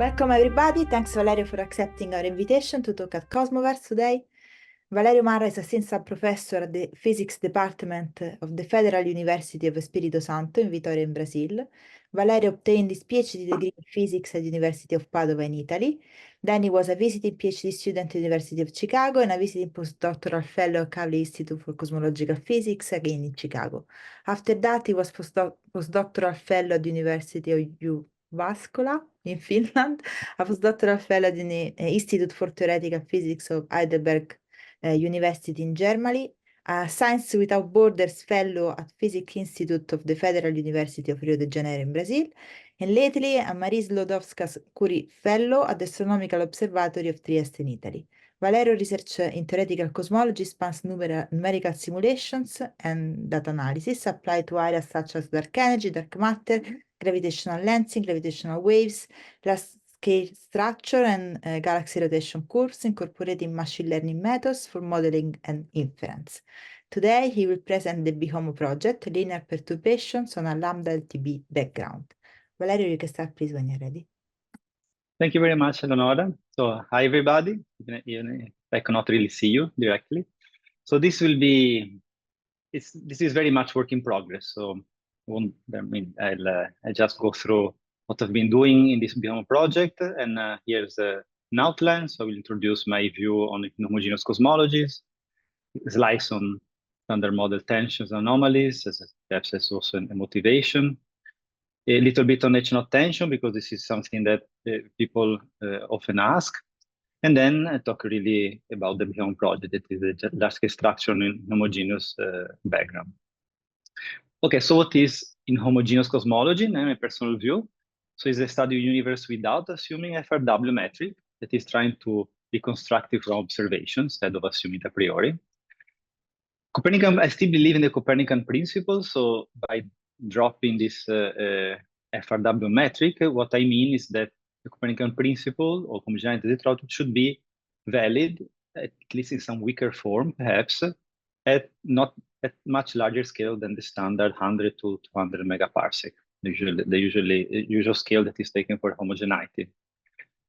Welcome everybody. Thanks Valerio for accepting our invitation to talk at CosmoVerse today. Valerio Marra is Assistant Professor at the Physics Department of the Federal University of Espírito Santo in Vitória in Brazil. Valerio obtained his PhD degree in Physics at the University of Padova in Italy. Then he was a visiting PhD student at the University of Chicago and a visiting postdoctoral fellow at Kavli Institute for Cosmological Physics, again in Chicago. After that, he was postdoctoral fellow at the University of Jyväskylä in Finland, a postdoctoral fellow at the Institute for Theoretical Physics of Heidelberg University in Germany, a Science Without Borders Fellow at Physics Institute of the Federal University of Rio de Janeiro in Brazil, and lately a Marie Sklodowska-Curie Fellow at the Astronomical Observatory of Trieste in Italy. Valerio research in theoretical cosmology spans numerical simulations and data analysis applied to areas such as dark energy, dark matter, gravitational lensing, gravitational waves, scale structure, and galaxy rotation curves, incorporating machine learning methods for modeling and inference. Today, he will present the BEHOMO project, linear perturbations on a ΛLTB background. Valerio, you can start please when you're ready. Thank you very much, Eleonora. So, hi everybody, even if I cannot really see you directly. So this will be, this is very much work in progress. So I'll just go through what I've been doing in this BEHOMO project. And here's an outline. So I will introduce my view on inhomogeneous cosmologies, slice on standard model tensions and anomalies, perhaps as also a motivation. A little bit on H0 tension, because this is something that people often ask. And then I talk really about the BEHOMO project, that is a large-scale structure in homogeneous background. Okay, so what is inhomogeneous cosmology? In my personal view, so it's a study of the universe without assuming FRW metric, that is trying to reconstruct it from observation instead of assuming it a priori. Copernican, I still believe in the Copernican principle, so by dropping this FRW metric, what I mean is that the Copernican principle or homogeneity should be valid, at least in some weaker form, perhaps, at not at much larger scale than the standard 100 to 200 megaparsec, the usual scale that is taken for homogeneity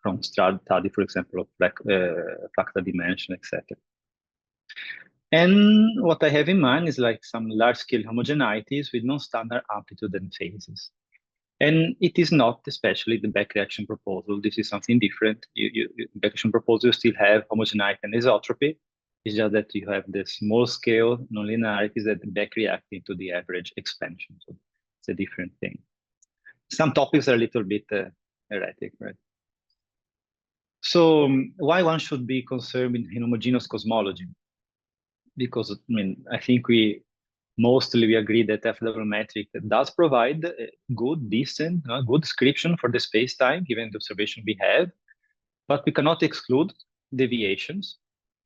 from study, for example, of fractal dimension, etc. And what I have in mind is like some large-scale homogeneities with non-standard amplitude and phases. And it is not especially the back reaction proposal. This is something different. Back reaction proposal still have homogeneity and isotropy. It's just that you have the small-scale nonlinearities that back reacting to the average expansion. So it's a different thing. Some topics are a little bit erratic, right? So why one should be concerned with inhomogeneous cosmology? Because I think we agree that FW metric does provide a good, decent, good description for the space-time given the observation we have, but we cannot exclude deviations.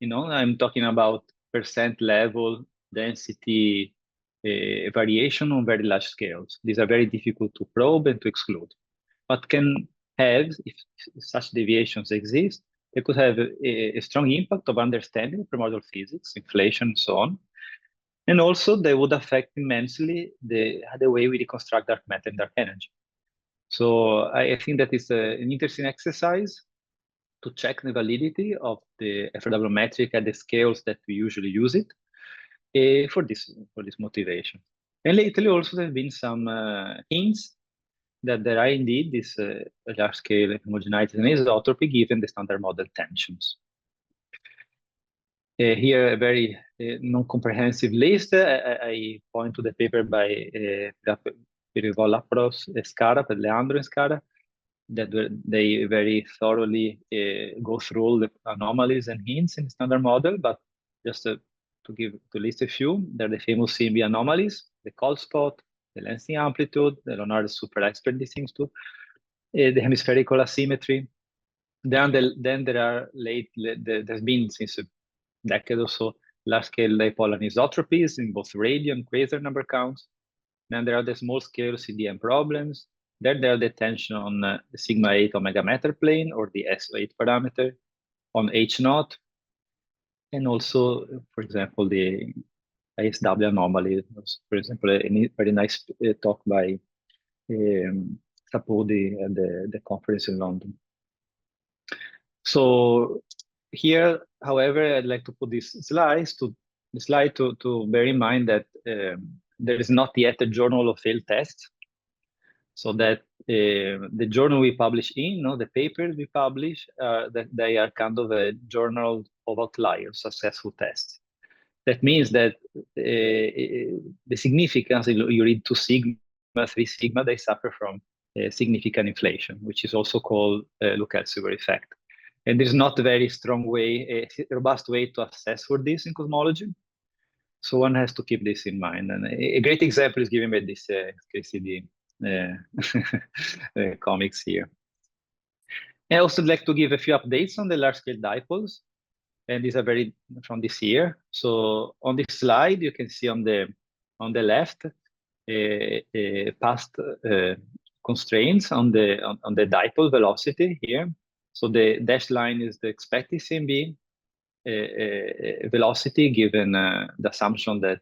I'm talking about percent level density variation on very large scales. These are very difficult to probe and to exclude, but can have, if such deviations exist, they could have a strong impact of understanding primordial physics, inflation, and so on. And also, they would affect immensely the way we reconstruct dark matter and dark energy. So I think that is an interesting exercise to check the validity of the FRW metric at the scales that we usually use it for this motivation. And lately, also, there have been some hints that there are indeed this large-scale homogeneities and isotropy given the standard model tensions. Here, a very non-comprehensive list. I point to the paper by Lapros Escara, Leandro Escara, that they very thoroughly go through all the anomalies and hints in the standard model. But just to list a few, there are the famous CMB anomalies, the cold spot, the lensing amplitude, the Leonardo is super expert these things too, the hemispherical asymmetry. Then there are there's been since a decade or so large-scale dipole anisotropies in both radio and quasar number counts. Then there are the small-scale CDM problems. Then there are the tension on the sigma 8 omega matter plane or the SO8 parameter on H0, and also, for example, the ISW anomaly. For example, a very nice talk by Sapodi at the conference in London. So here, however, I'd like to put this slide to bear in mind that there is not yet a journal of failed tests. So that the journal we publish in, the papers we publish, that they are kind of a journal of outliers, successful tests. That means that the significance, you read 2 sigma, 3 sigma, they suffer from significant inflation, which is also called Lucas-Silver effect. And there's not a very strong way, a robust way to assess for this in cosmology. So one has to keep this in mind. And a great example is given by this KCD comics here. I also like to give a few updates on the large-scale dipoles. And these are very from this year. So on this slide, you can see on the left past constraints on the dipole velocity here. So the dashed line is the expected CMB velocity given the assumption that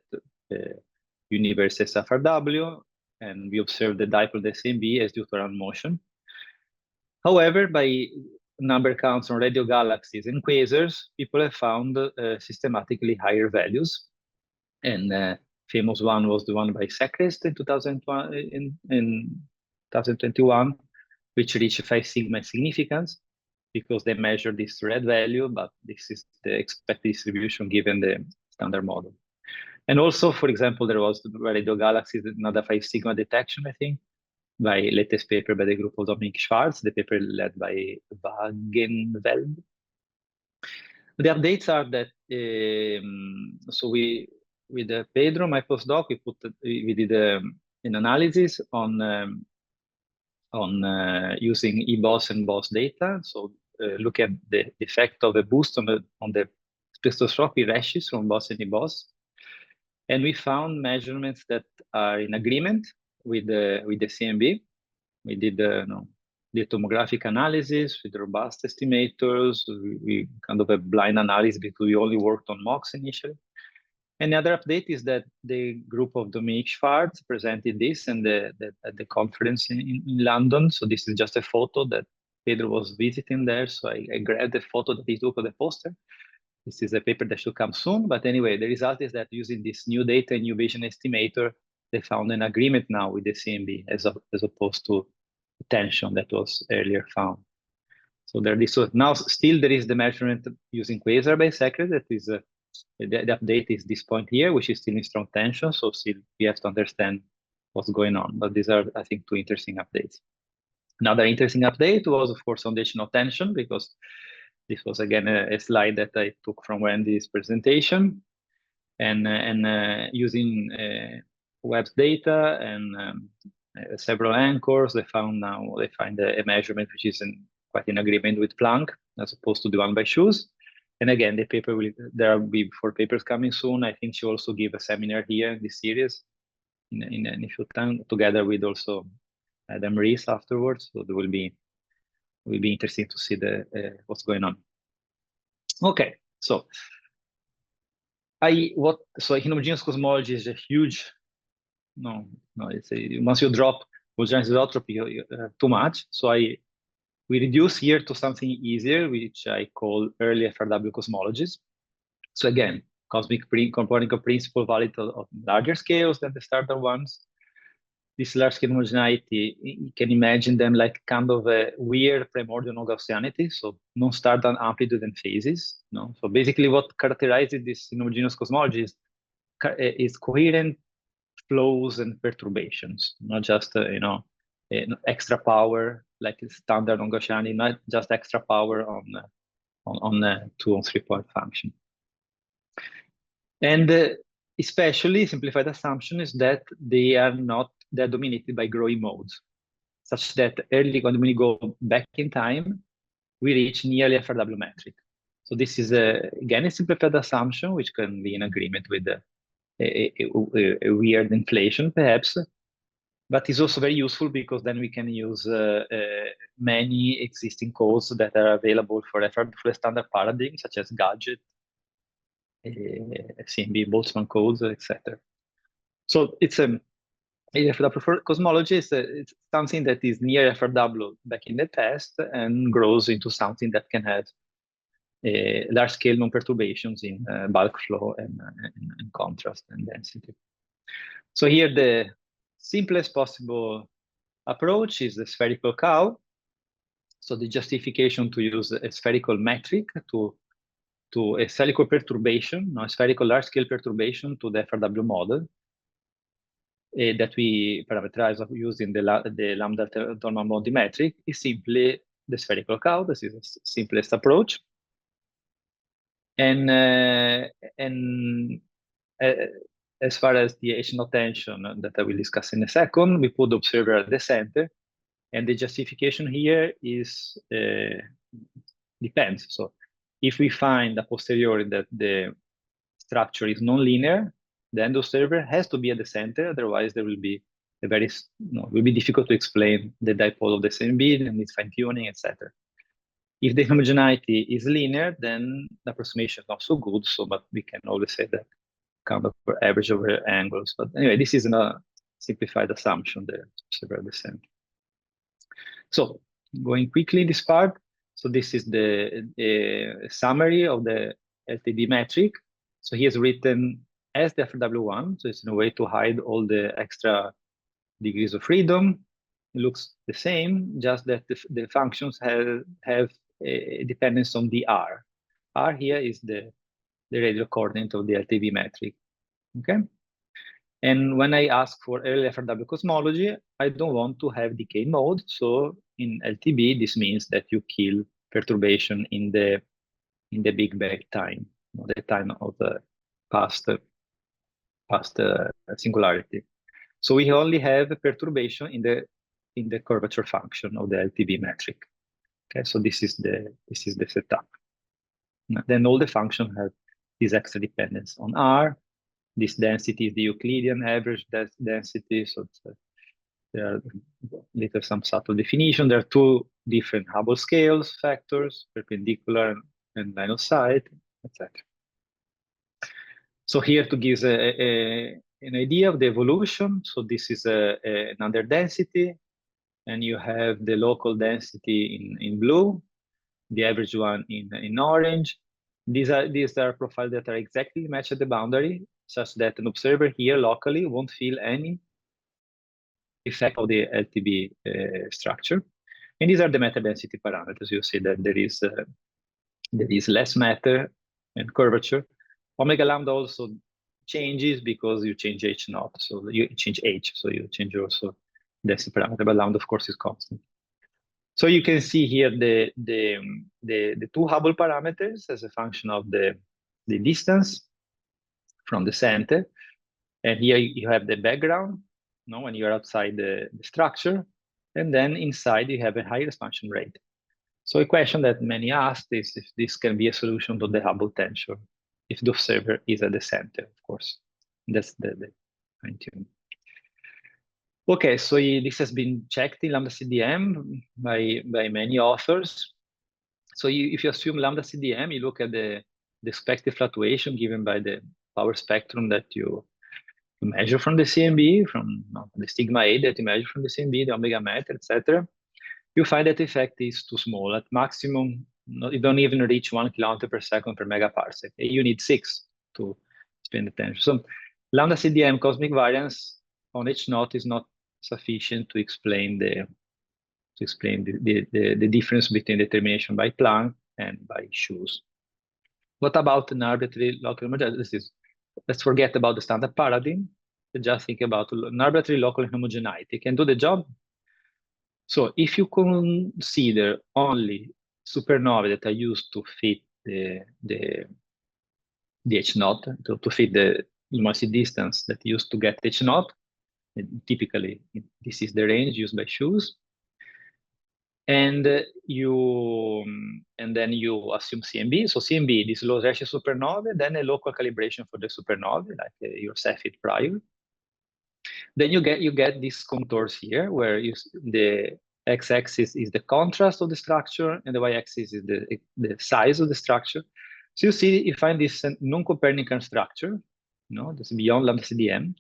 universe is FRW, and we observe the dipole the CMB as due to random motion. However, by number counts on radio galaxies and quasars, people have found systematically higher values. And famous one was the one by Secrist in 2021, which reached 5 sigma significance because they measured this red value, but this is the expected distribution given the standard model. And also, for example, there was the radio galaxies, another 5 sigma detection, I think, by latest paper by the group of Dominic Schwarz, the paper led by Wagenveld. The updates are that, so with Pedro, my postdoc, we did an analysis on using eBOS and BOS data. So look at the effect of a boost on the spectroscopy rashes from BOS and eBOS. And we found measurements that are in agreement with the CMB. We did the tomographic analysis with robust estimators. We kind of a blind analysis because we only worked on MOX initially. And the other update is that the group of Dominic Schwarz presented this at the conference in London. So this is just a photo that Pedro was visiting there. So I grabbed the photo that he took of the poster. This is a paper that should come soon. But anyway, the result is that using this new data and new Bayesian estimator, they found an agreement now with the CMB as opposed to tension that was earlier found. So now still there is the measurement using quasar by Secrist that is the update is this point here, which is still in strong tension. So still we have to understand what's going on. But these are, I think, 2 interesting updates. Another interesting update was, of course, foundational tension, because this was again a slide that I took from Wendy's presentation, and using Webb's data and several anchors, they find a measurement which is quite in agreement with Planck, as opposed to the one by Shoes. And again, the paper there will be 4 papers coming soon. I think she also gave a seminar here in this series in a few time, together with also Adam Rees afterwards. So there will be interesting to see what's going on. Okay, so inhomogeneous cosmology is a huge. Once you drop homogeneous isotropy too much, so we reduce here to something easier, which I call early FRW cosmologies. So again, cosmic component principle valid of larger scales than the standard ones. This large-scale homogeneity, you can imagine them like kind of a weird primordial non-Gaussianity, so non-standard amplitude and phases. So basically what characterizes this inhomogeneous cosmology is coherent flows and perturbations, not just extra power like standard on Gaussianity, not just extra power on 2 or 3 point function. And especially simplified assumption is that they're dominated by growing modes, such that early when we go back in time, we reach nearly FRW metric. So this is again a simplified assumption which can be in agreement with a weird inflation, perhaps, but it's also very useful because then we can use many existing codes that are available for a standard paradigm, such as gadget, CMB, Boltzmann codes, etc. So it's FW for cosmology is it's something that is near FW back in the past and grows into something that can have large-scale non-perturbations in bulk flow and contrast and density. So here the simplest possible approach is the spherical cow. So the justification to use a spherical metric to a spherical perturbation, a spherical large-scale perturbation to the FRW model that we parameterize using the lambda orthogonal model metric is simply the spherical cow. This is the simplest approach. And as far as the H0 tension that I will discuss in a second, we put the observer at the center, and the justification here is depends. So if we find a posteriori that the structure is nonlinear, then the observer has to be at the center. Otherwise, there will be a very will be difficult to explain the dipole of the same beam and its fine tuning, etc. If the homogeneity is linear, then the approximation is not so good. So, but we can always say that kind of average over angles. But anyway, this is a simplified assumption there, observer at the center. So going quickly in this part. So this is the summary of the ЛLTB metric. So he has written as the FW1. So it's in a way to hide all the extra degrees of freedom. It looks the same, just that the functions have a dependence on the R. R here is the radial coordinate of the ЛLTB metric. Okay. And when I ask for early FRW cosmology, I don't want to have decay mode. So in ЛLTB, this means that you kill perturbation in the Big Bang time, the time of the past singularity. So we only have a perturbation in the curvature function of the ЛLTB metric. Okay, so this is the setup. Then all the functions have this extra dependence on R. This density is the Euclidean average density. So there are later some subtle definition. There are two different Hubble scales factors, perpendicular and line of sight, etc. So here to give an idea of the evolution. So this is another density, and you have the local density in blue, the average one in orange. These are profiles that are exactly matched at the boundary, such that an observer here locally won't feel any effect of the ЛLTB structure. And these are the matter density parameters. You see that there is less matter and curvature. Omega lambda also changes because you change H0, so you change H, so you change also density parameter, but lambda of course is constant. So you can see here the two Hubble parameters as a function of the distance from the center, and here you have the background, when you're outside the structure, and then inside you have a higher expansion rate. So a question that many asked is if this can be a solution to the Hubble tensor, if the observer is at the center, of course. That's the fine tune. Okay, so this has been checked in lambda CDM by many authors. So if you assume lambda CDM, you look at the expected fluctuation given by the power spectrum that you measure from the CMB, from the sigma A that you measure from the CMB, the omega matter, etc. You find that the effect is too small. At maximum, you don't even reach 1 km per second per megaparsec. You need 6 to explain the tension. So lambda CDM cosmic variance on H0 is not sufficient to explain the difference between determination by Planck and by Shoes. What about an arbitrary local homogeneity? Let's forget about the standard paradigm. Just think about an arbitrary local homogeneity. Can do the job. So if you consider only supernovae that are used to fit the H0, to fit the luminosity distance that used to get H0, typically this is the range used by Shoes, and then you assume CMB. So CMB, this low ratio supernovae, then a local calibration for the supernovae, like your Cepheid prior. Then you get these contours here, where the x-axis is the contrast of the structure, and the y-axis is the size of the structure. So you find this non-Copernican structure, that's beyond lambda CDM.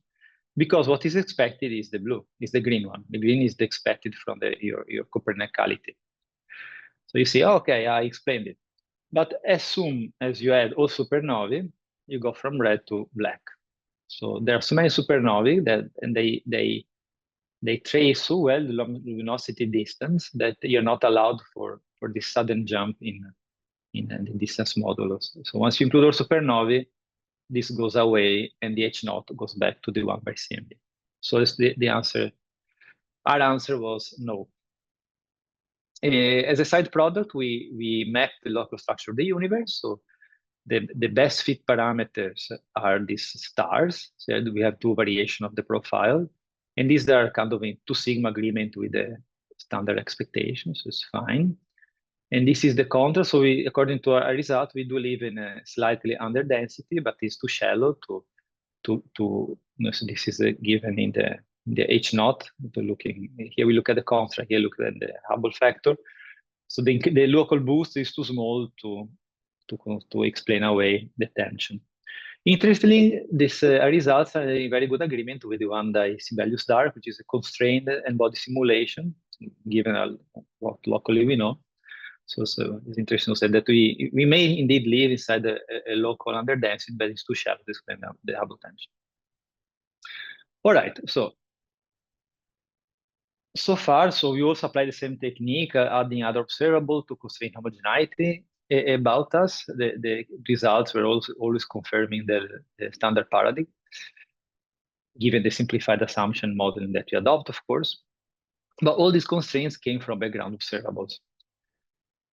because what is expected is the blue, is the green one. The green is the expected from your Copernicality. So you see, okay, I explained it. But as soon as you add all supernovae, you go from red to black. So there are so many supernovae and they trace so well the luminosity distance that you're not allowed for this sudden jump in the distance modulus. So once you include all supernovae, this goes away and the H naught goes back to the 1 by CMB. So the answer, our answer was no. As a side product, we mapped the local structure of the universe. So the best fit parameters are these stars. So we have two variations of the profile. And these are kind of in 2 sigma agreement with the standard expectations, so it's fine. And this is the contrast. So according to our result, we do live in a slightly under density, but it's too shallow so this is given in the H naught. Here we look at the contrast, here look at the Hubble factor. So the local boost is too small to explain away the tension. Interestingly, these results are in very good agreement with the 1 Sibelius dark, which is a constrained N-body simulation, given what locally we know. So it's interesting to say that we may indeed live inside a local underdensity, but it's too shallow to explain the Hubble tension. All right, so far, we also apply the same technique, adding other observable to constrain homogeneity. About us, the results were also always confirming the standard paradigm, given the simplified assumption modeling that we adopt, of course. But all these constraints came from background observables.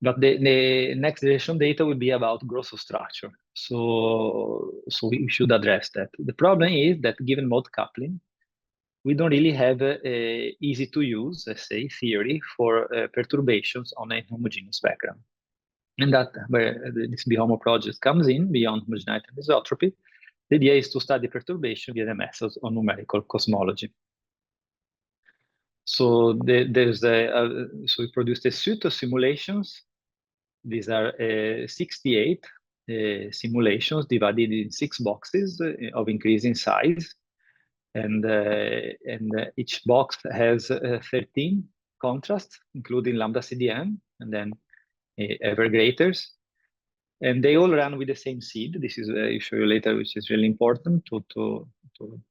But the next generation data will be about growth of structure. So we should address that. The problem is that given mode coupling, we don't really have easy to use, let's say, theory for perturbations on a homogeneous background. And that where this BEHOMO project comes in, beyond homogeneity and isotropy. The idea is to study perturbation via the methods of numerical cosmology. So so we produced a suite of simulations. These are 68 simulations divided in 6 boxes of increasing size. And each box has 13 contrasts, including lambda CDM, and then ever graters. And they all run with the same seed. This is I'll show you later, which is really important to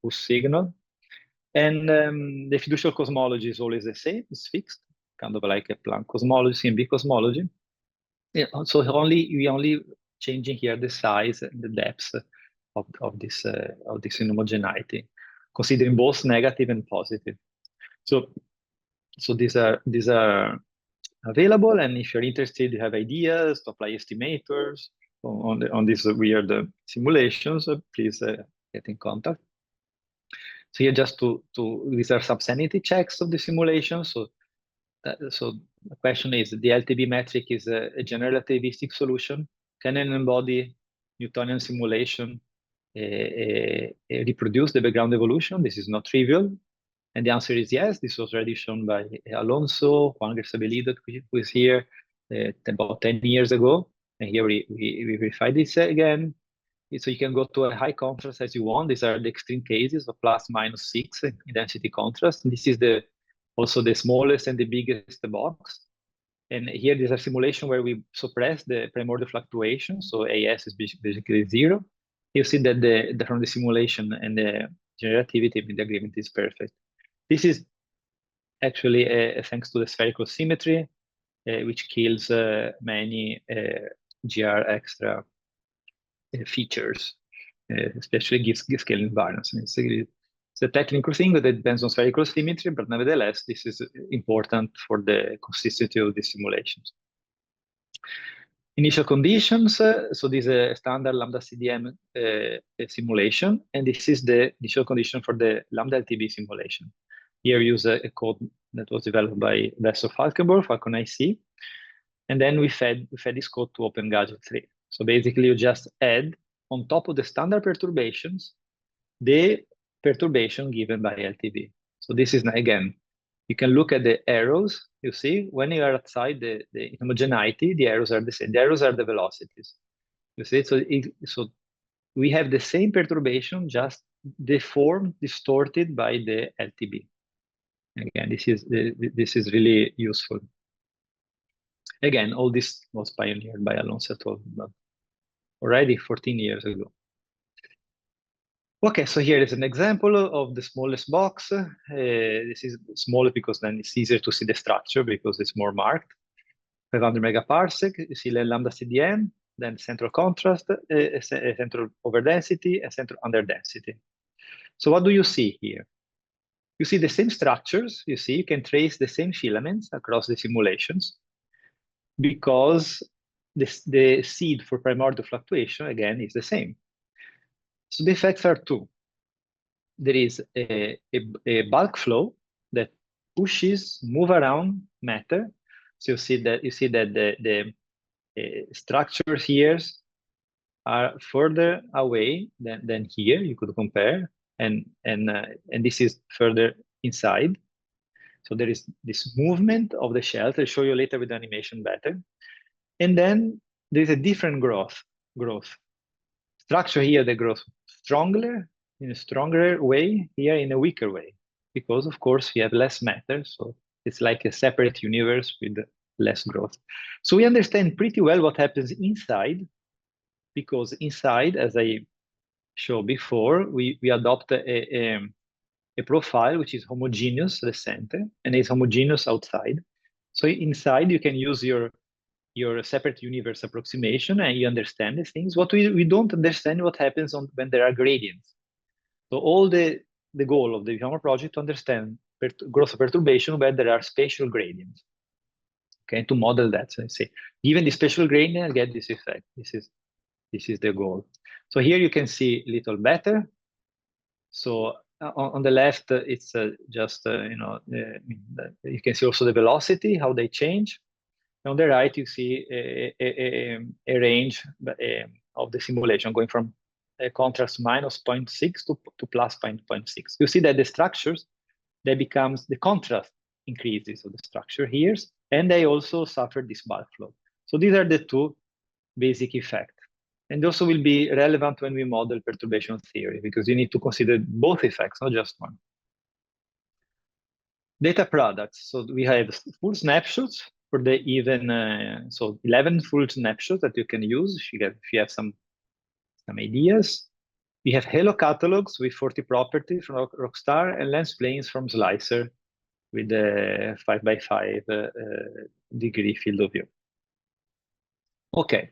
push signal. And the fiducial cosmology is always the same. It's fixed, kind of like a Planck cosmology, CMB cosmology. Yeah, so we only changing here the size and the depth of this inhomogeneity, considering both negative and positive. So these are available, and if you're interested, you have ideas to apply estimators on these weird simulations, please get in contact. So here just these are some sanity checks of the simulation. So the question is, the LTB metric is a general relativistic solution. Can an embodied Newtonian simulation reproduce the background evolution? This is not trivial. And the answer is yes. This was already shown by Alonso, Juan Gersabelido, who is here about 10 years ago. And here we verify this again. So you can go to a high contrast as you want. These are the extreme cases of ±6 in density contrast. And this is also the smallest and the biggest box. And here there's a simulation where we suppress the primordial fluctuation. So AS is basically 0. You see that from the simulation and the generativity, the agreement is perfect. This is actually thanks to the spherical symmetry, which kills many GR extra features, especially gives scaling invariance. It's a technical thing that depends on spherical symmetry, but nevertheless, this is important for the consistency of the simulations. Initial conditions, so this is a standard lambda CDM simulation, and this is the initial condition for the lambda LTB simulation. Here we use a code that was developed by Bessel Falkenberg, Falcon IC, and then we fed this code to OpenGadget 3. So basically, you just add on top of the standard perturbations, the perturbation given by LTB. So this is, again, you can look at the arrows. You see, when you are outside the inhomogeneity, the arrows are the same. The arrows are the velocities. You see, so we have the same perturbation, just deformed, distorted by the LTB. Again, this is really useful. Again, all this was pioneered by Alonso et al., but already 14 years ago. Okay, so here is an example of the smallest box. This is smaller because then it's easier to see the structure because it's more marked. 500 megaparsec, you see lambda CDM, then central contrast, central overdensity, and central underdensity. So what do you see here? You see the same structures, you can trace the same filaments across the simulations because the seed for primordial fluctuation, again, is the same. So the effects are two. There is a bulk flow that move around matter. So you see that the structures here are further away than here. You could compare, and this is further inside. So there is this movement of the shells. I'll show you later with the animation better. And then there's a different growth. Structure here that grows stronger, in a stronger way, here in a weaker way. Because, of course, we have less matter. So it's like a separate universe with less growth. So we understand pretty well what happens inside, because inside, as I showed before, we adopt a profile which is homogeneous at the center and is homogeneous outside. So inside you can use your separate universe approximation and you understand these things. What we don't understand what happens when there are gradients. So all the goal of the BEHOMO project to understand growth of perturbation where there are spatial gradients. Okay, to model that. So I say, given the spatial gradient, I get this effect. This is the goal. So here you can see a little better. So on the left, it's just, you can see also the velocity, how they change. And on the right, you see a range of the simulation going from a contrast minus 0.6 to plus 0.6. You see that the structures, the contrast increases of the structure here, and they also suffer this bulk flow. So these are the two basic effects. And also will be relevant when we model perturbation theory, because you need to consider both effects, not just one. Data products. So we have full snapshots for the even, so 11 full snapshots that you can use if you have some ideas. We have halo catalogs with 40 properties from Rockstar and lens planes from Slicer with a 5x5 degree field of view. Okay.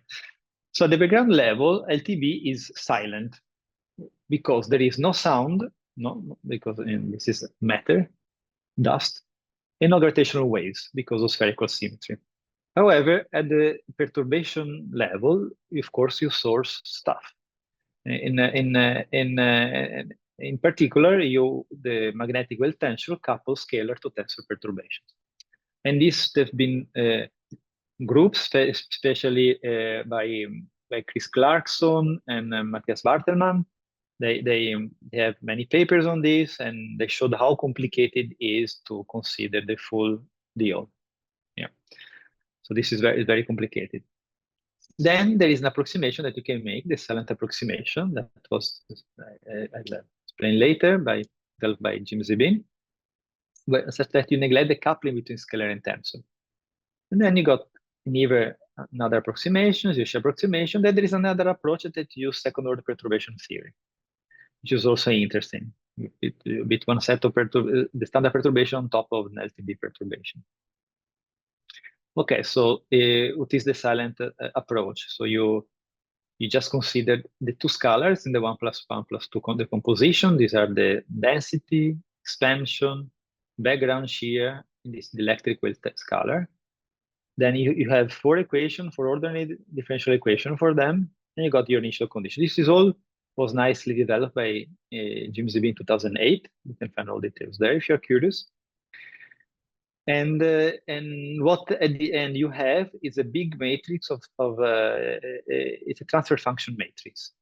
So at the background level, LTB is silent because there is no sound, because this is matter, dust, and no gravitational waves because of spherical symmetry. However, at the perturbation level, of course, you source stuff. In particular, the magnetic well tensor couples scalar to tensor perturbations. And these have been groups, especially by Chris Clarkson and Matthias Bartelmann. They have many papers on this, and they showed how complicated it is to consider the full deal. Yeah. So this is very complicated. Then there is an approximation that you can make, the silent approximation that was I'll explain later developed by Jim Zibin, such that you neglect the coupling between scalar and tensor. And then you got another approximation, zero-shear approximation. Then there is another approach that uses second-order perturbation theory, which is also interesting. With one set of the standard perturbation on top of an LTB perturbation. Okay, so what is the silent approach? So you just consider the two scalars in the 1 + 1 + 2 decomposition. These are the density, expansion, background shear, in this electric well scalar. Then you have 4 equations, 4 ordinary differential equation for them, and you got your initial condition. This is all was nicely developed by Jim Zibin in 2008. You can find all details there if you're curious. And what at the end you have is a big matrix it's a transfer function matrix,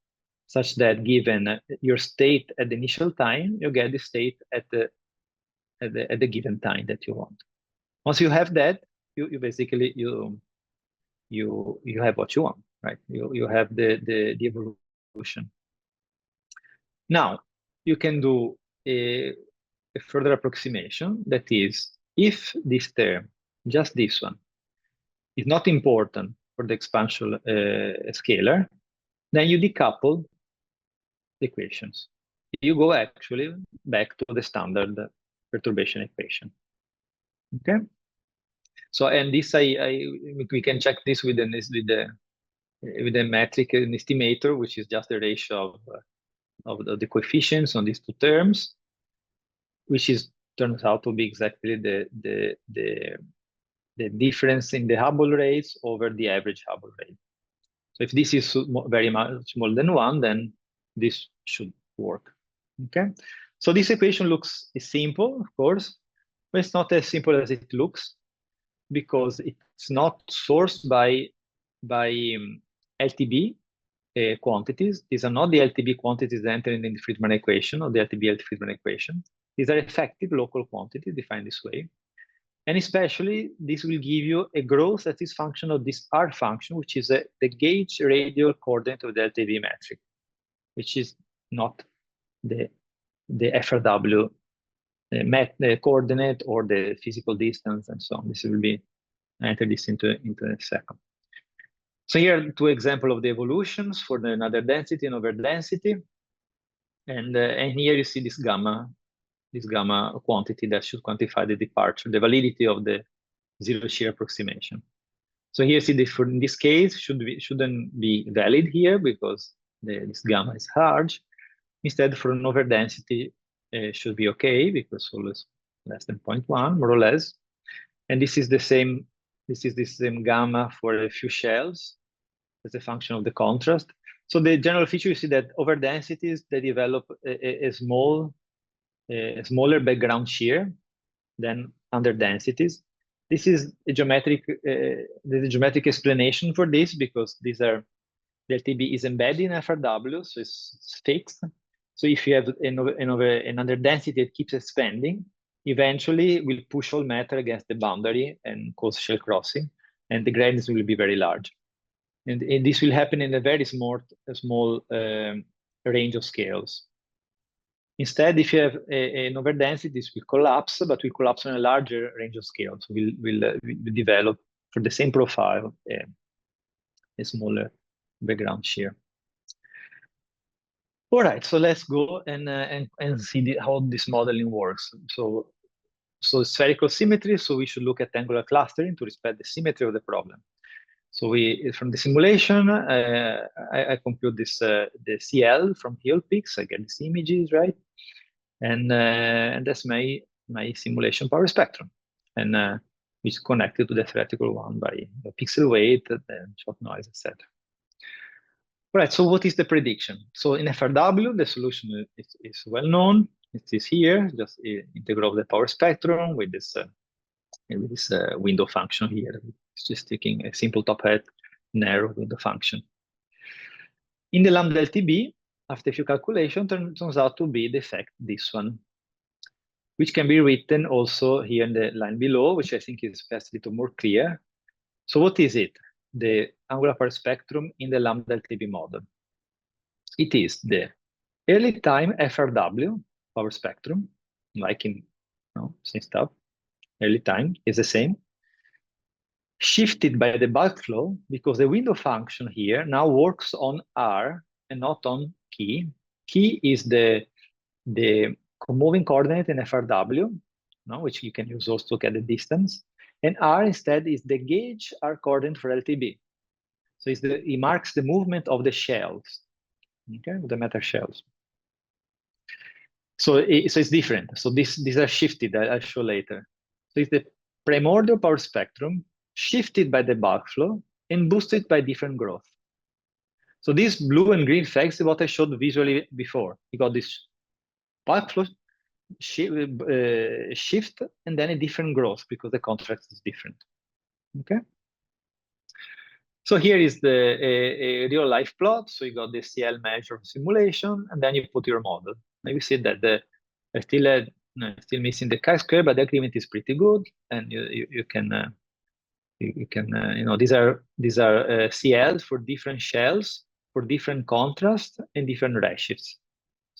such that given your state at the initial time, you get the state at the given time that you want. Once you have that, you basically you have what you want, right? You have the evolution. Now you can do a further approximation. That is, if this term, just this one, is not important for the expansion scalar, then you decouple the equations. You go actually back to the standard perturbation equation. Okay. So, and this we can check this with the metric and estimator, which is just the ratio of the coefficients on these two terms, which turns out to be exactly the difference in the Hubble rates over the average Hubble rate. So if this is very much more than 1, then this should work. Okay. So this equation looks simple, of course, but it's not as simple as it looks, because it's not sourced by LTB quantities. These are not the LTB quantities entering in the Friedmann equation or the LTB Friedmann equation. These are effective local quantities defined this way. And especially, this will give you a growth that is function of this R function, which is the gauge radial coordinate of the LTB metric, which is not the FRW coordinate or the physical distance and so on. This will be, I enter this into a second. So here are two examples of the evolutions for the another density and over density. And here you see this gamma quantity that should quantify the departure, the validity of the zero shear approximation. So here, see, in this case, shouldn't be valid here because this gamma is large. Instead, for an over density, should be okay because always less than 0.1, more or less. And this is the same. This is the same gamma for a few shells as a function of the contrast. So the general feature, you see that over densities, they develop a smaller background shear than under densities. This is a geometric, there's a geometric explanation for this, because these are, the LTB is embedded in FRW, so it's fixed. So if you have an under density that keeps expanding, eventually will push all matter against the boundary and cause shell crossing, and the gradients will be very large. And this will happen in a very small range of scales. Instead, if you have an overdensity, this will collapse, but will collapse on a larger range of scales. So we'll develop, for the same profile, a smaller background shear. All right, so let's go and see how this modeling works. So spherical symmetry, so we should look at angular clustering to respect the symmetry of the problem. So from the simulation, I compute this the CL from Hill peaks. I get these images, right? And that's my simulation power spectrum, and which is connected to the theoretical one by the pixel weight and shot noise, etc. Right. So what is the prediction? So in FRW, the solution is well known. It is here, just integral of the power spectrum with this window function here. It's just taking a simple top hat narrow window function. In the lambda LTB, after a few calculations, turns out to be the effect this one, which can be written also here in the line below, which I think is best a little more clear. So what is it? The angular power spectrum in the lambda LTB model. It is the early time FRW power spectrum, like in same stuff. Early time is the same, shifted by the bulk flow, because the window function here now works on R and not on key. Key is the moving coordinate in FRW, which you can use also to get the distance. And R instead is the gauge R coordinate for LTB. So it marks the movement of the shells, okay, the metal shells. So it's different. So these are shifted. I'll show later. So it's the primordial power spectrum shifted by the bulk flow and boosted by different growth. So these blue and green effects is what I showed visually before. You got this bulk flow shift and then a different growth because the contrast is different. Okay. So here is a real life plot. So you got the CL measure of simulation, and then you put your model. Now you see that I still missing the chi-square, but the agreement is pretty good, and you can these are CLs for different shells, for different contrast and different redshifts.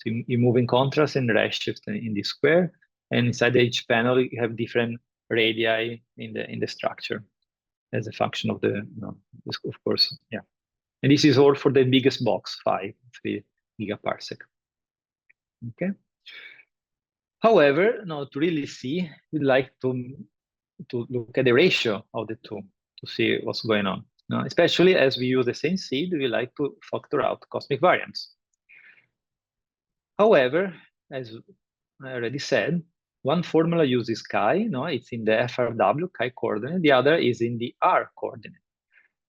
So you move in contrast and redshift in this square, and inside each panel you have different radii in the structure as a function of the, of course, yeah. And this is all for the biggest box, 3 gigaparsec. Okay. However, now to really see, we'd like to look at the ratio of the two to see what's going on. Now, especially as we use the same seed, we like to factor out cosmic variance. However, as I already said, one formula uses chi, it's in the FRW chi coordinate, the other is in the R coordinate.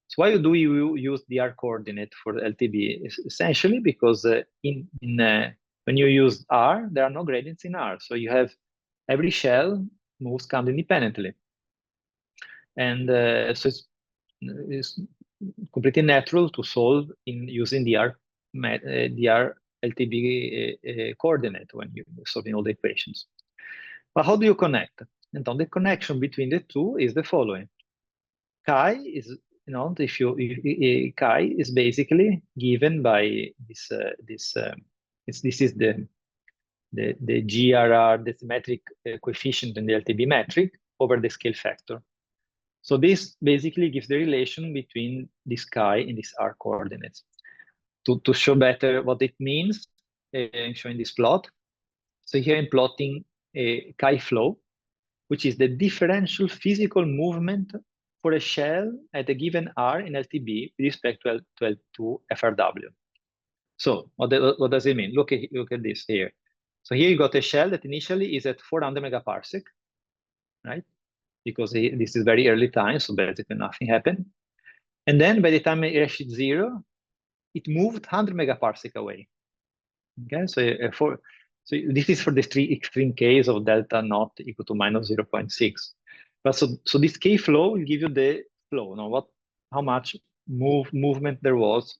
So why do you use the R coordinate for the LTB? It's essentially because when you use R, there are no gradients in R. So you have every shell comes independently. And so it's completely natural to solve using the R LTB coordinate when you're solving all the equations. But how do you connect? And the connection between the two is the following. Chi is, chi is basically given by this is the GRR, the symmetric coefficient in the LTB metric over the scale factor. So this basically gives the relation between this chi and this R coordinates. To show better what it means, I'm showing this plot. So here I'm plotting a chi flow, which is the differential physical movement for a shell at a given R in LTB with respect to FRW. So what does it mean? Look at this here. So here you got a shell that initially is at 400 megaparsec, right? Because this is very early time, so basically nothing happened. And then by the time it reached 0, it moved 100 megaparsec away. Okay, so this is for the extreme case of delta not equal to minus 0.6. But so this K flow will give you the flow. Now how much movement there was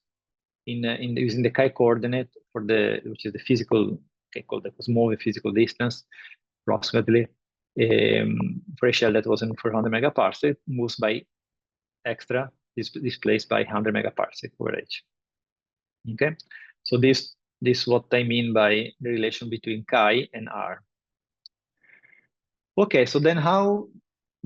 in using the chi coordinate for which is the physical, called the Cosmology physical distance, approximately, for a shell that was in 400 megaparsec, moves by extra, is displaced by 100 megaparsec over h. Okay, so this is what I mean by the relation between chi and R. Okay, so then how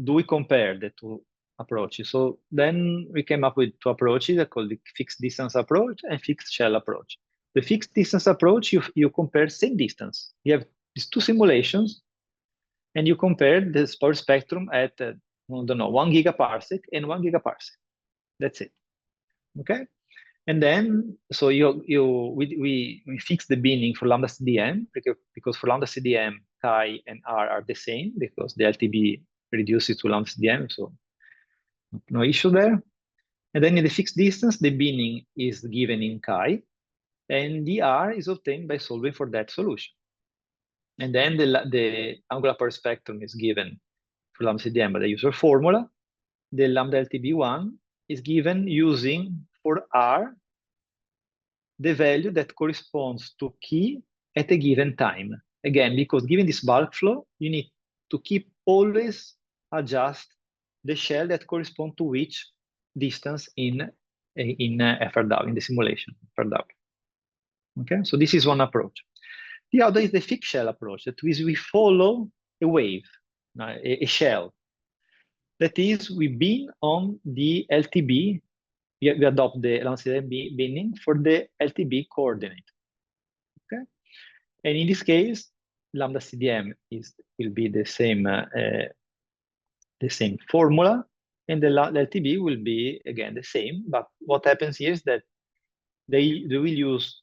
do we compare the two approaches? So then we came up with two approaches that called the fixed distance approach and fixed shell approach. The fixed distance approach, you compare same distance. You have these two simulations, and you compare the power spectrum at, I don't know, 1 gigaparsec and 1 gigaparsec. That's it. Okay. And then, so we fix the binning for lambda CDM because for lambda CDM, chi and R are the same because the LTB reduces to lambda CDM, so no issue there. And then in the fixed distance, the binning is given in chi, and the R is obtained by solving for that solution. And then the angular power spectrum is given for lambda CDM by the usual formula. The lambda LTB1 is given using for R the value that corresponds to key at a given time. Again, because given this bulk flow, you need to keep always adjust the shell that correspond to which distance in FRW, in the simulation FRW. Okay, so this is one approach. The other is the fixed shell approach, that is we follow a wave, a shell. That is, we bin on the LTB, we adopt the lambda binning for the LTB coordinate. Okay, and in this case, lambda CDM will be the same formula, and the LTB will be again the same. But what happens here is that they will use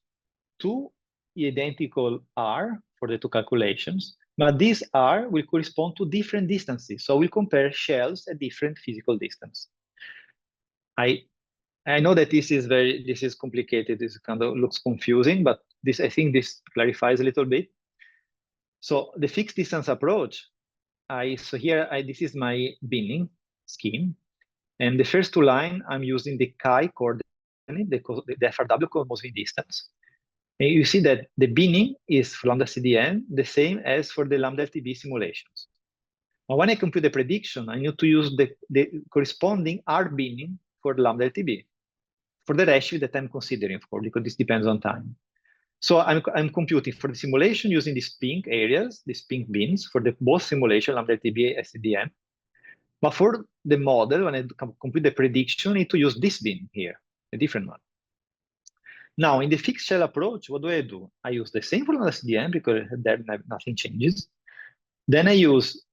two identical R for the two calculations, but this R will correspond to different distances. So we'll compare shells at different physical distance. I know that this is complicated. This kind of looks confusing, but I think this clarifies a little bit. So the fixed distance approach, this is my binning scheme. And the first two lines, I'm using the chi coordinate, the FRW Cosmology distance. And you see that the binning is for lambda CDM, the same as for the lambda LTB simulations. But when I compute the prediction, I need to use the corresponding R binning for the lambda LTB, for the ratio that I'm considering for, because this depends on time. So I'm computing for the simulation using these pink areas, these pink bins for the both simulation, ΛLTB, SCDM. But for the model, when I compute the prediction, I need to use this bin here, a different one. Now, in the fixed shell approach, what do? I use the same for SCDM because there nothing changes. Then I use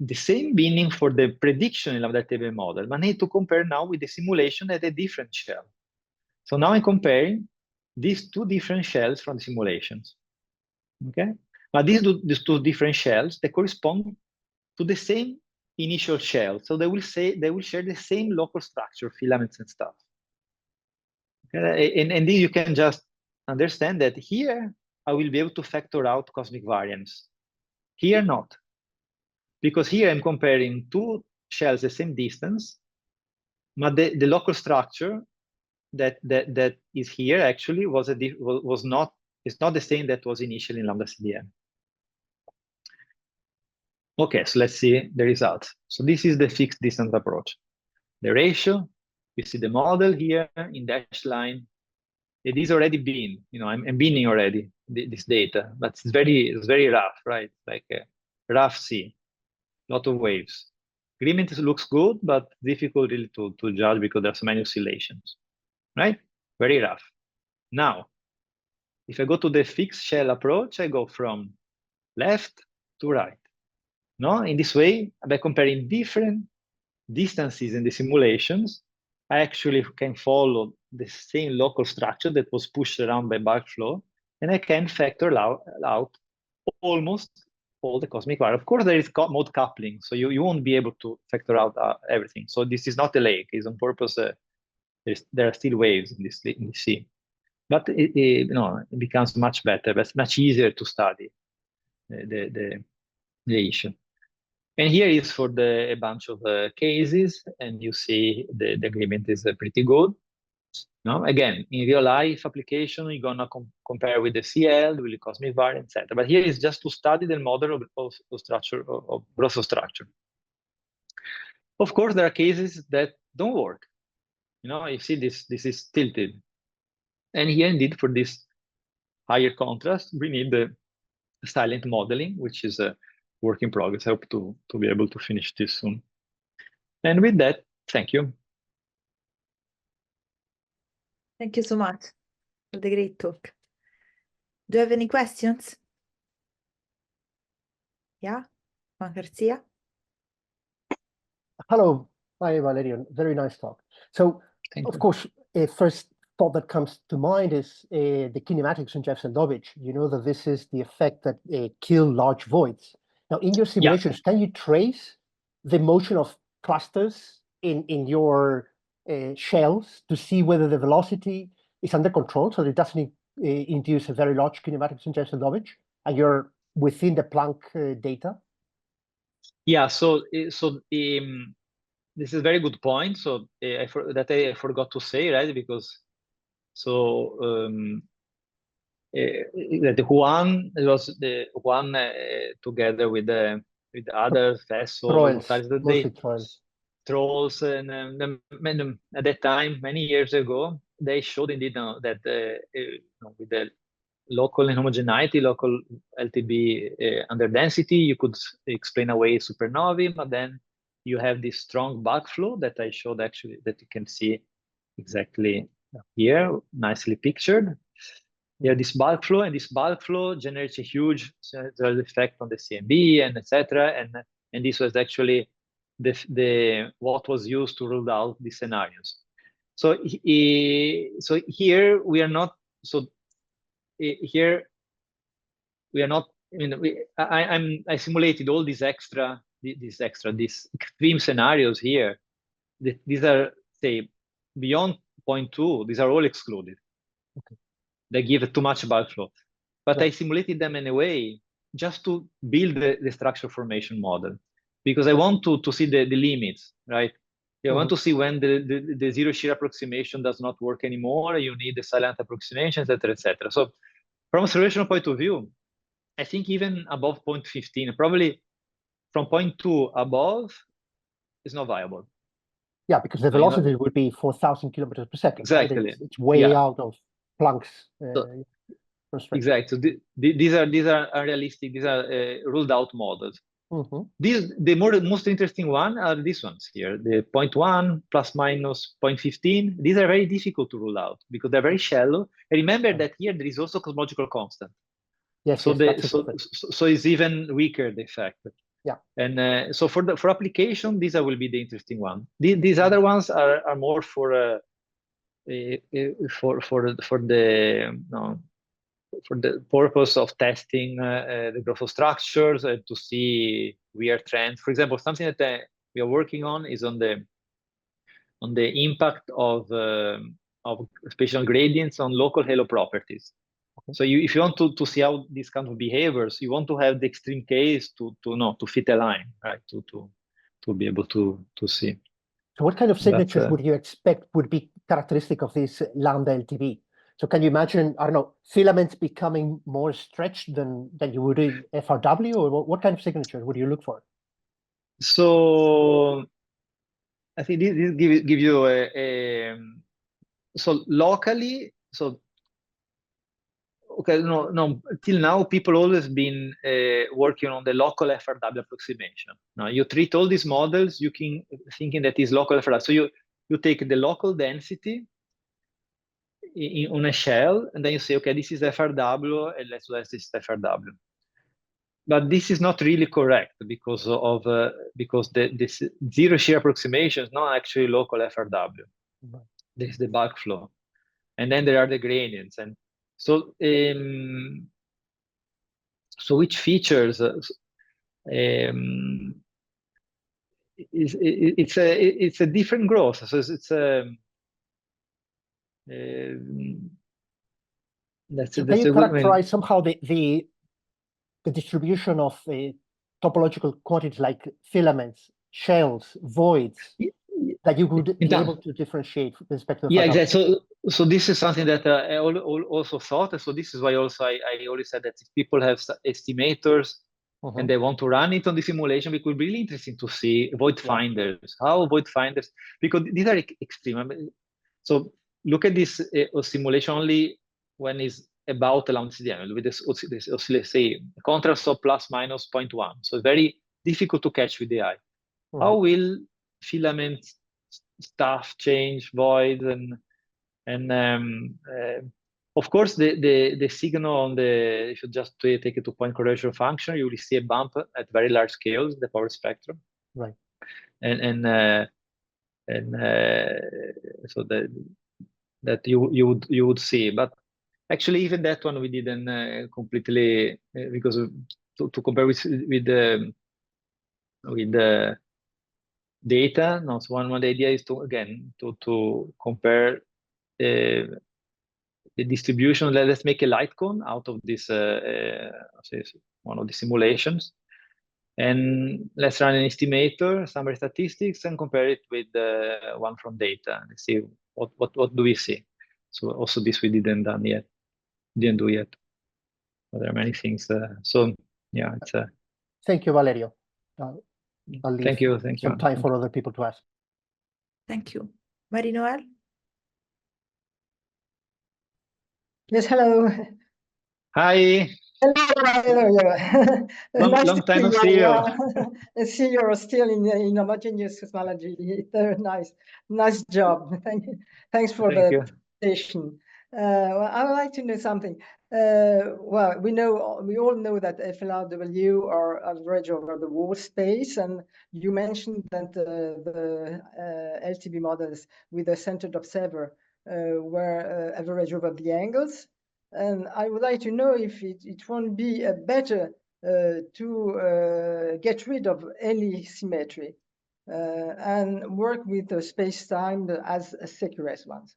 the same binning for the prediction in ΛLTB model, but I need to compare now with the simulation at a different shell. So now I'm comparing these two different shells from the simulations. Okay, but these two different shells, they correspond to the same initial shell. So they will share the same local structure, filaments and stuff. Okay? And then you can just understand that here I will be able to factor out cosmic variance. Here not. Because here I'm comparing two shells the same distance, but the local structure that is here actually is not the same that was initially in lambda CDM. Okay, so let's see the results. So this is the fixed distance approach. The ratio, you see the model here in dashed line. It is already bin, I'm binning already this data, but it's very rough, right? Like a rough sea, lot of waves. Agreement looks good, but difficult really to judge because there's many oscillations, right? Very rough. Now, if I go to the fixed shell approach, I go from left to right. No, in this way, by comparing different distances in the simulations, I actually can follow the same local structure that was pushed around by bulk flow, and I can factor out almost all the cosmic variance. Of course, there is mode coupling, so you won't be able to factor out everything. So this is not a lake; it's on purpose. There are still waves in the sea, but it becomes much better. But it's much easier to study the issue. And here is for a bunch of cases, and you see the agreement is pretty good. No, again, in real life application, you're gonna compare with the CL, with the cosmic variance, etc. But here is just to study the model of structure of growth of structure. Of course, there are cases that don't work. You see this is tilted, and here indeed for this higher contrast, we need the silent modeling, which is a work in progress. I hope to be able to finish this soon. And with that, thank you. Thank you so much for the great talk. Do you have any questions? Yeah, Juan Garcia? Hello, hi Valerio, very nice talk. So, of course, a first thought that comes to mind is the kinematics in Jefferson-Lovich. You know that this is the effect that kill large voids. Now, in your simulations, can you trace the motion of clusters in your shells to see whether the velocity is under control, so that it doesn't induce a very large kinematics in Jefferson-Lovich, and you're within the Planck data? Yeah, so this is a very good point. So I forgot to say, right? Because the Juan was the Juan together with the other vessels, trolls, and at that time, many years ago, they showed indeed that with the local inhomogeneity, local LTB under density, you could explain away supernovae, but then you have this strong backflow that I showed actually, that you can see exactly here, nicely pictured. Yeah, this bulk flow, and this bulk flow generates a huge effect on the CMB and etc. And this was actually what was used to rule out these scenarios. So here we are not. So here we are not. I simulated all these extreme scenarios here. These are, say, beyond 0.2. These are all excluded. Okay. They give too much bulk flow, but I simulated them in a way just to build the structure formation model, because I want to see the limits, right? I want to see when the zero shear approximation does not work anymore. You need the silent approximation, etc., etc. So from observational point of view, I think even above 0.15, probably from 0.2 above is not viable. Yeah, because the velocity would be 4,000 kilometers per second. Exactly. Right? It's way out of Planck's. constraint. Exactly. So these are unrealistic. These are ruled out models. The most interesting one are these ones here, the 0.1 plus minus 0.15. These are very difficult to rule out because they're very shallow. And remember that here there is also cosmological constant. Yes, so yes, so it's even weaker, the effect. Yeah. And so for application, these will be the interesting one. These other ones are more for the purpose of testing the growth of structures to see weird trends. For example, something that we are working on is on the impact of spatial gradients on local halo properties. Okay. So if you want to see how these kind of behaviors, you want to have the extreme case to fit a line, right? To be able to see. So what kind of signatures would you expect would be characteristic of this lambda LTB? So can you imagine, I don't know, filaments becoming more stretched than you would in FRW, or what kind of signature would you look for? So I think this give you so locally, so okay, no. Till now, people always been working on the local FRW approximation. Now you treat all these models, you can thinking that is local FRW. So you take the local density on a shell, and then you say, okay, this is FRW, and let's do this FRW. But this is not really correct because this zero-shear approximation is not actually local FRW. This is the bulk flow, and then there are the gradients, and so so which features? It's a different growth. So it's that's can you characterize somehow the distribution of topological quantities like filaments, shells, voids, that you would be able to differentiate with respect to the exactly. So this is something that I also thought. So this is why also I always said that if people have estimators and they want to run it on the simulation, it would be really interesting to see void finders, how void finders, because these are extreme. I mean, so look at this simulation only when it's about around CDM with this, let's say, contrast of plus minus 0.1. So very difficult to catch with the eye. How will filament stuff change, void, and of course the signal on the, if you just take it to point correlation function, you will see a bump at very large scales, the power spectrum. Right. And so that you would see, but actually even that one we didn't completely because to compare with the data. No, so one the idea is to compare the distribution. Let's make a light cone out of this one of the simulations, and let's run an estimator, summary statistics, and compare it with the one from data and see what do we see. So also this we didn't do yet. But there are many things. So yeah, it's Thank you, Valerio. I'll leave thank you. some time for other people to ask. Thank you. Marie-Noël? Yes, hello. Hi. Hello. Long time no see you. I see you're still in inhomogeneous cosmology. Very nice job. Thanks for the presentation. Well, I would like to know something. Well, we all know that FLRW are average over the whole space, and you mentioned that the LTB models with a centered observer were average over the angles. And I would like to know if it won't be better to get rid of any symmetry and work with the space-time as a securest ones.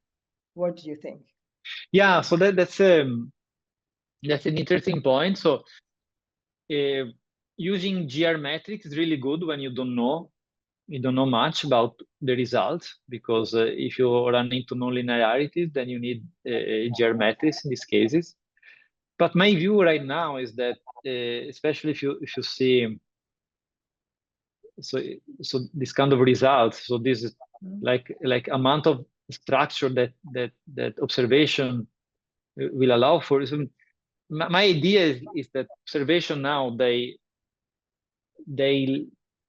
What do you think? Yeah, so that's an interesting point. So using GR metrics is really good when you don't know much about the results, because if you run into nonlinearities, then you need GR metrics in these cases. But my view right now is that, especially if you see, so this kind of results, so this is like amount of structure that observation will allow for. my idea is that observation now, they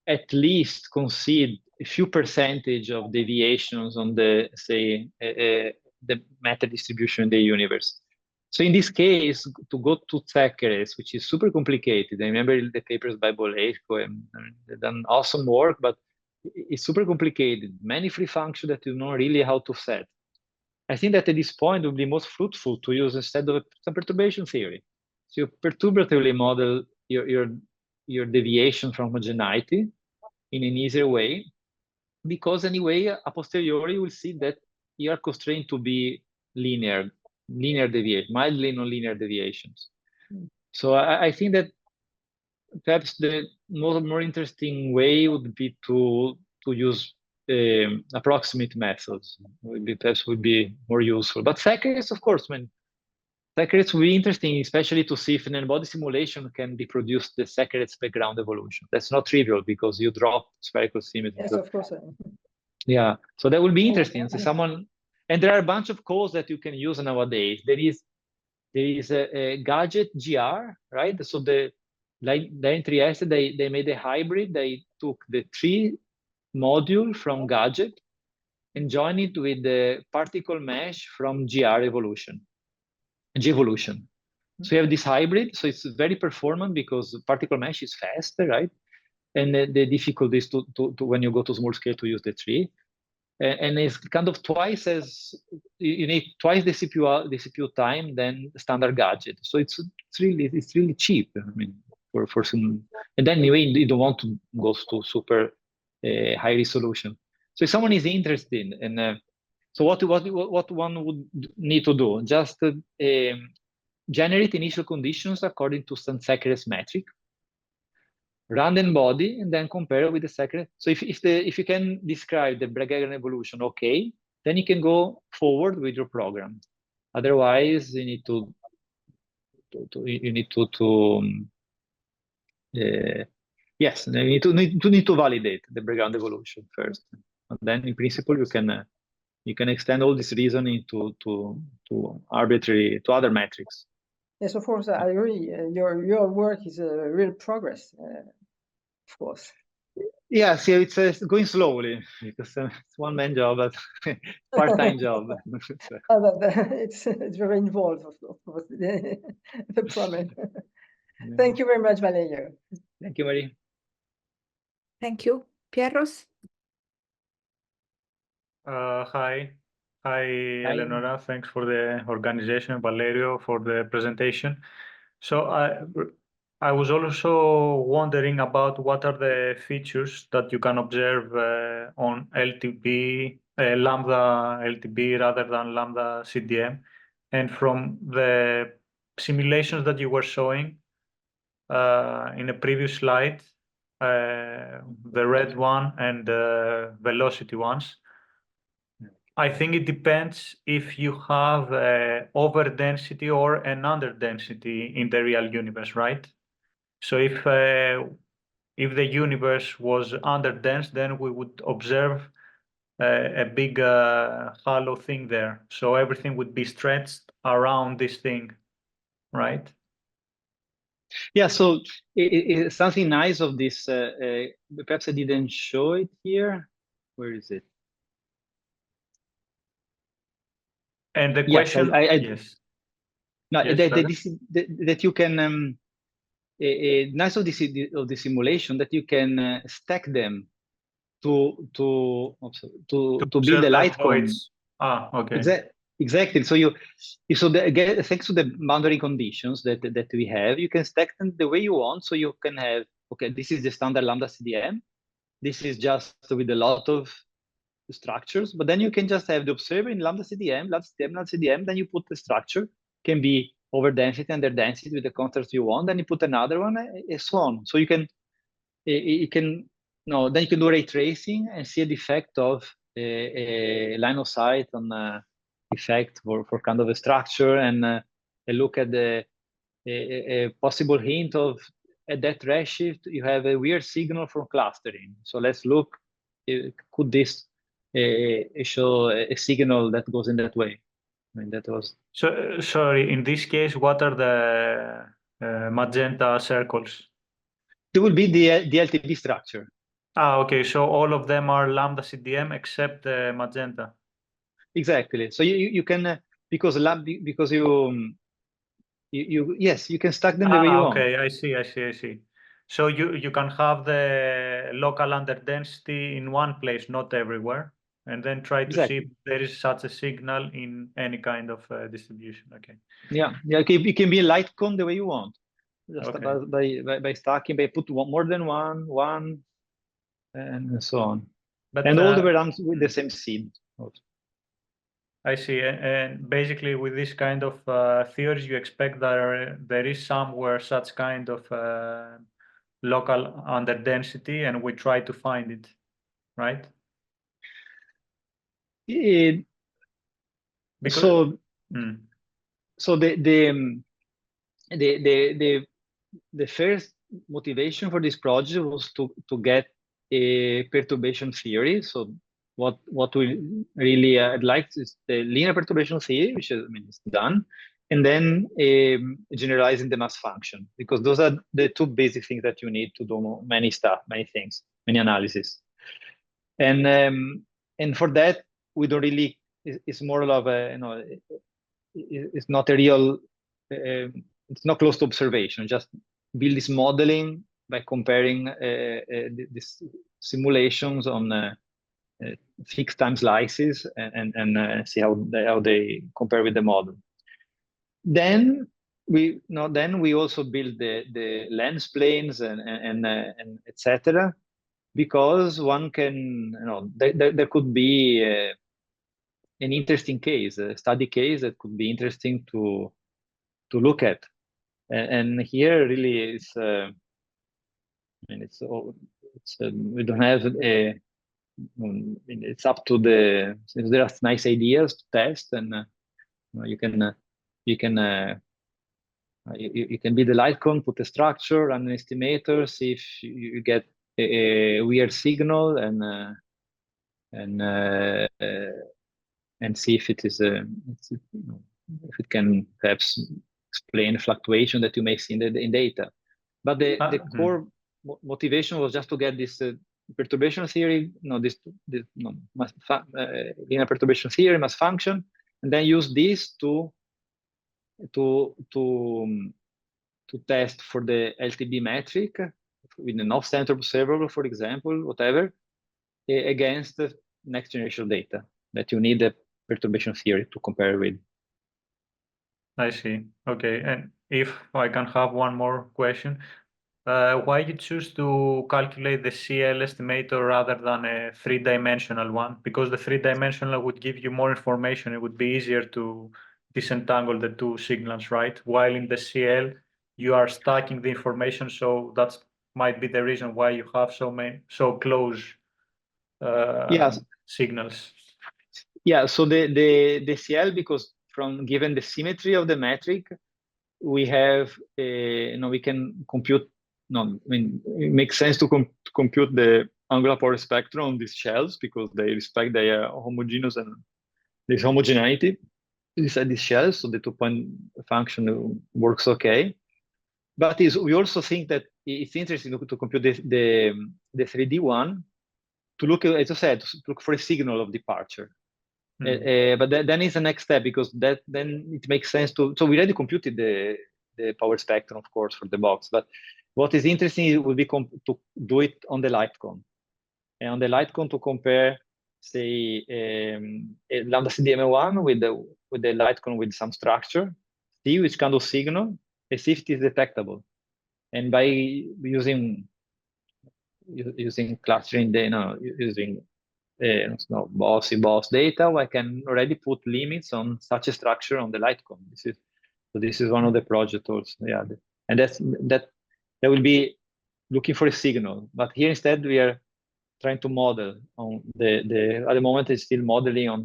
at least concede a few percentage of deviations on the, say, the matter distribution in the universe. So in this case, to go to Zacharias, which is super complicated, I remember the papers by Bolesco, and they've done awesome work, but it's super complicated. Many free functions that you know really how to set. I think that at this point it would be most fruitful to use, instead of some perturbation theory. So you perturbatively model your deviation from homogeneity in an easier way, because anyway, a posteriori you will see that you are constrained to be linear deviation, mildly nonlinear deviations. So I think that perhaps the more interesting way would be to use approximate methods. Perhaps would be more useful. But Zacharias, of course, Zacharias will be interesting, especially to see if an n-body simulation can reproduce the Zacharias background evolution. That's not trivial because you drop spherical symmetry. Yes, of course. Yeah, so that will be interesting. So and there are a bunch of codes that you can use nowadays. There is a gadget GR, right? So the Trieste, they made a hybrid. They took the 3 module from gadget and joined it with the particle mesh from G-evolution. So you have this hybrid, so it's very performant because particle mesh is faster, right? And the difficulty is to when you go to small scale to use the 3. And it's kind of twice as, you need twice the CPU time than standard gadget. So it's really cheap. I mean, for some, and then anyway, you don't want to go to super high resolution. So if someone is interested, and so what one would need to do, just generate initial conditions according to some Zacharias metric, random body, and then compare with the Zacharias. So if you can describe the Bragg evolution, okay, then you can go forward with your program. Otherwise, you need to yes, you need to validate the Bragg evolution first, and then in principle you can extend all this reasoning to other metrics. Yes, of course, I agree. Your work is a real progress, of course. Yeah, see, it's going slowly because it's one-man job, but part-time job. It's very involved, of course, the problem. Yeah. Thank you very much, Valerio. Thank you, Marie. Thank you. Pierros? Hi, Eleonora. Thanks for the organization, Valerio, for the presentation. So I was also wondering about what are the features that you can observe on LTB, lambda LTB rather than lambda CDM. And from the simulations that you were showing in a previous slide, the red one and the velocity ones, I think it depends if you have overdensity or an underdensity in the real universe, right? So if the universe was underdense, then we would observe a big hollow thing there. So everything would be stretched around this thing, right? Yeah, so something nice of this, perhaps I didn't show it here. Where is it? And the question, yes. No, that you can, nice of the simulation that you can stack them to build a light cone. Ah, okay. Exactly. So thanks to the boundary conditions that we have, you can stack them the way you want. So you can have, okay, this is the standard lambda CDM. This is just with a lot of structures, but then you can just have the observer in lambda CDM, lambda CDM, lambda CDM. Then you put the structure, can be over density, under density with the contrast you want. Then you put another one, and so on. So then you can do ray tracing and see the effect of a line of sight on effect for kind of a structure, and look at the a possible hint of at that redshift you have a weird signal from clustering. So let's look, could this show a signal that goes in that way? I mean, that was. So, sorry, in this case, what are the magenta circles? It will be the LTB structure. Ah, okay. So all of them are lambda CDM except the magenta. Exactly. So you can because yes, you can stack them the way you want. Okay, I see. So you can have the local underdensity in one place, not everywhere, and then try to see if there is such a signal in any kind of distribution. Okay. Yeah. It can be a light cone the way you want. Just Okay. by stacking, by put more than one, and so on. But and all the way around with the same seed. I see. And basically, with this kind of theories, you expect that there is somewhere such kind of local underdensity, and we try to find it, right? Because, so the first motivation for this project was to get a perturbation theory. So what we really I'd like is the linear perturbation theory, which is, I mean, it's done, and then generalizing the mass function, because those are the two basic things that you need to do many things, many analysis. And for that, we don't really. It's more of a it's not a real. It's not close to observation. Just build this modeling by comparing these simulations on fixed time slices and see how they compare with the model. Then we also build the lens planes and etc. Because one can there could be an interesting case, a study case that could be interesting to look at. And here really it's I mean it's we don't have it's up to since there are nice ideas to test, and you can be the light cone, put a structure, run an estimator, see if you get a weird signal, and see if it is if it can perhaps explain the fluctuation that you may see in data. But the core motivation was just to get this perturbation theory, linear perturbation theory, mass function, and then use this to test for the LTB metric with an off-center observable, for example, whatever, against the next generation data that you need the perturbation theory to compare with. I see. Okay, and if I can have one more question, why you choose to calculate the CL estimator rather than a three-dimensional one? Because the three-dimensional would give you more information. It would be easier to disentangle the two signals, right? While in the CL, you are stacking the information, so that might be the reason why you have so close signals. Yeah, so the CL, because given the symmetry of the metric, we have we can compute. I mean, it makes sense to compute the angular power spectrum on these shells because they respect their homogeneous and this homogeneity inside these shells. So the 2-point function works okay. But we also think that it's interesting to compute the 3D one to look, as I said, to look for a signal of departure. But then is the next step, because then it makes sense to. So we already computed the power spectrum, of course, for the box. But what is interesting would be to do it on the light cone, and on the light cone to compare, say, a lambda CDM1 with the light cone with some structure, see which kind of signal, and see if it is detectable. And by using clustering, using boss data, I can already put limits on such a structure on the light cone. This is one of the projects also. Yeah, and that will be looking for a signal. But here instead we are trying to model on at the moment it's still modeling on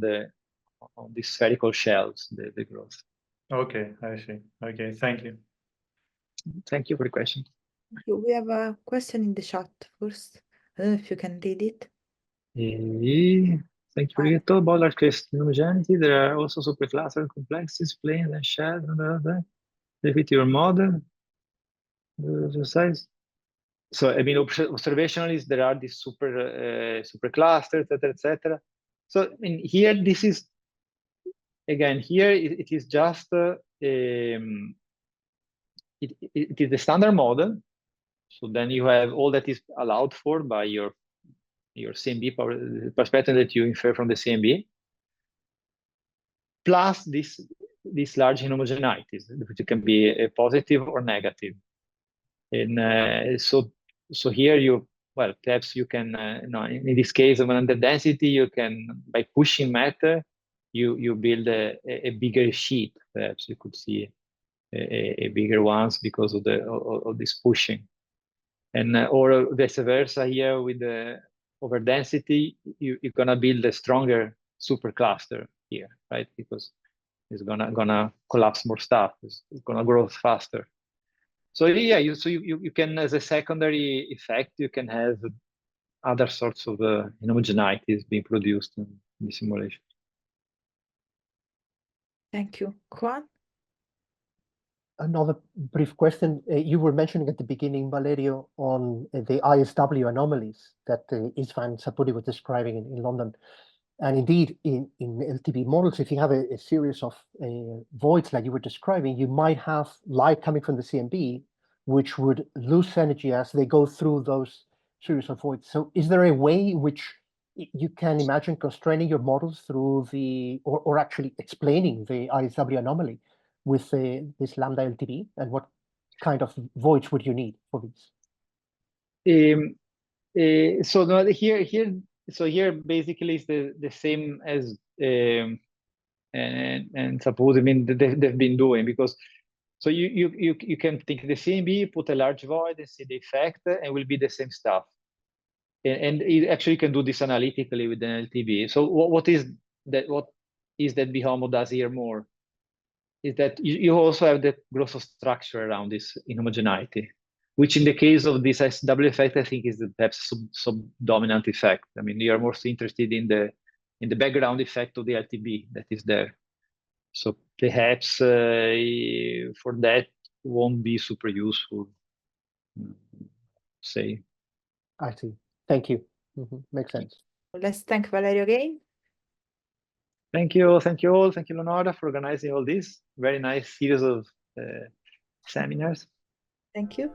these spherical shells the growth. Okay, I see. Okay, thank you. Thank you for the question. We have a question in the chat first. I don't know if you can read it. Thank you, Rito. About large case inhomogeneity, there are also supercluster complexities, planes and shells, and repeat your model. Exercise. So I mean, observationally, there are these superclusters, etc. So in here, this is again here it is just it is the standard model. So then you have all that is allowed for by your CMB perspective that you infer from the CMB, plus this large inhomogeneities, which can be positive or negative. And so here perhaps you can in this case of an under density, you can, by pushing matter, you build a bigger sheet. Perhaps you could see a bigger ones because of this pushing, and or vice versa here with the over density, you're gonna build a stronger supercluster here, right? Because it's gonna collapse more stuff. It's gonna grow faster. So yeah, you can, as a secondary effect, you can have other sorts of inhomogeneities being produced in the simulation. Thank you. Juan? Another brief question. You were mentioning at the beginning, Valerio, on the ISW anomalies that István Sapuri was describing in London. And indeed, in LTB models, if you have a series of voids like you were describing, you might have light coming from the CMB, which would lose energy as they go through those series of voids. So is there a way in which you can imagine constraining your models through or actually explaining the ISW anomaly with this lambda LTB, and what kind of voids would you need for these? So no, here basically is the same as and suppose, I mean, they've been doing, because so you can think the CMB, put a large void and see the effect, and will be the same stuff. And it actually can do this analytically with an LTB. So what is that BEHOMO does here more is that you also have the growth of structure around this inhomogeneity, which in the case of this SW effect, I think is perhaps sub-dominant effect. I mean, you are most interested in the background effect of the LTB that is there. So perhaps for that won't be super useful, say. I see. Thank you. Makes sense. Let's thank Valerio again. Thank you all. Thank you, Leonora, for organizing all this. Very nice series of seminars. Thank you.